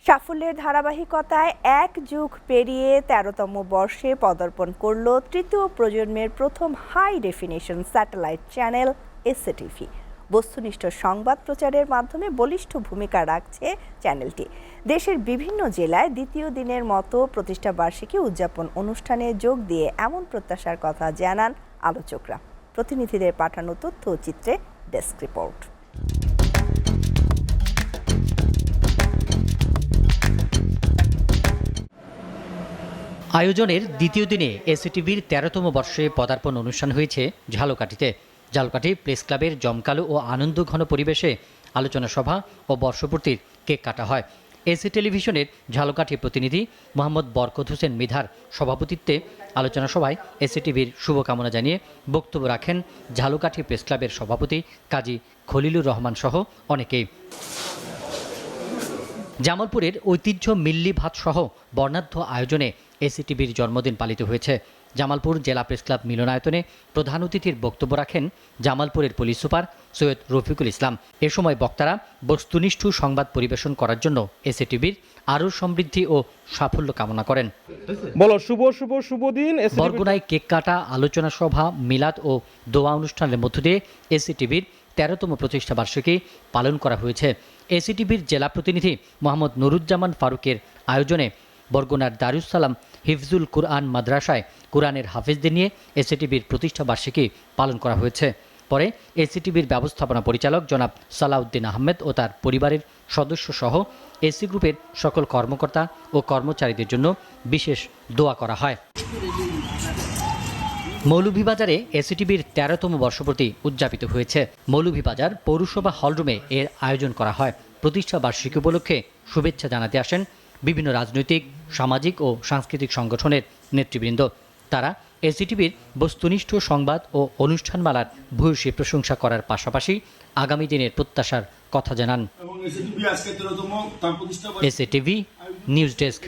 সাফল্যের ধারাবাহিকতায় এক যুগ পেরিয়ে ১৩তম বর্ষে পদার্পণ করল তৃতীয় প্রজন্মের প্রথম high definition satellite channel SATV. বস্তুনিষ্ঠ সংবাদ প্রচারের মাধ্যমে বলিষ্ঠ ভূমিকা রাখছে চ্যানেলটি। দেশের বিভিন্ন জেলায় দ্বিতীয় দিনের মতো প্রতিষ্ঠাবার্ষিকী উদযাপন অনুষ্ঠানে যোগ দিয়ে এমন প্রত্যাশার কথা জানান আলোচকরা। প্রতিনিধিদের পাঠানো তথ্য ও চিত্রে ডেস্ক রিপোর্ট। আয়োজনের দ্বিতীয় দিনে এসএটিভির ১৩তম বর্ষে পদার্পণ অনুষ্ঠান হয়েছে ঝালকাঠিতে। ঝালকাঠি প্রেস ক্লাবের জমকালো ও আনন্দঘন পরিবেশে আলোচনা সভা ও বর্ষপূর্তির কেক কাটা হয়। এসি টেলিভিশনের ঝালকাঠি প্রতিনিধি মোহাম্মদ বরকত হোসেন মৃধার সভাপতিত্বে আলোচনা সভায় এসিটিভির শুভকামনা জানিয়ে বক্তব্য রাখেন ঝালকাঠি প্রেস ক্লাবের সভাপতি কাজী খলিলুর রহমান সহ অনেকেই। জামালপুরের ঐতিহ্য মিল্লি ভাত সহ বর্ণাঢ্য আয়োজনে এসিটিভির জন্মদিন পালিত হয়েছে। জামালপুর জেলা প্রেস ক্লাব মিলনায়তনে প্রধান অতিথির বক্তব্য রাখেন জামালপুরের পুলিশ সুপার সৈয়দ রফিকুল ইসলাম। এ সময় বক্তারা বস্তুনিষ্ঠ সংবাদ পরিবেশন করার জন্য এসিটিভির আরও সমৃদ্ধি ও সাফল্য কামনা করেন। বলো শুভ দিন। বরগুনায় কেক কাটা, আলোচনা সভা, মিলাদ ও দোয়া অনুষ্ঠানের মধ্য দিয়ে এসিটিভির ১৩তম প্রতিষ্ঠা বার্ষিকী পালন করা হয়েছে। এসিটিভির জেলা প্রতিনিধি মোহাম্মদ নুরুজ্জামান ফারুকের আয়োজনে বরগুনার দারুস সালাম হিফজুল কুরআন মাদ্রাসায় কুরআনের হাফেজদের নিয়ে এসিটিভির প্রতিষ্ঠা বার্ষিকী পালন করা হয়েছে। পরে এসিটিভির ব্যবস্থাপনা পরিচালক জনাব সালাউদ্দিন আহমেদ ও তার পরিবারের সদস্য সহ এসি গ্রুপের সকল কর্মকর্তা ও কর্মচারীদের জন্য বিশেষ দোয়া করা হয়। মৌলভীবাজারে এসিটিভির ১৩তম বর্ষপূর্তি উদযাপিত হয়েছে। মৌলভীবাজার পৌরসভা হলরুমে এর আয়োজন করা হয়। প্রতিষ্ঠা বার্ষিকী উপলক্ষে শুভেচ্ছা জানাতে আসেন বিভিন্ন রাজনৈতিক, সামাজিক ও সাংস্কৃতিক সংগঠনের নেতৃবৃন্দ। তারা এসিটিভির বস্তুনিষ্ঠ সংবাদ ও অনুষ্ঠানমালার ভূয়সী প্রশংসা করার পাশাপাশি আগামী দিনের প্রত্যাশার কথা জানান। এসিটিভি নিউজ ডেস্ক।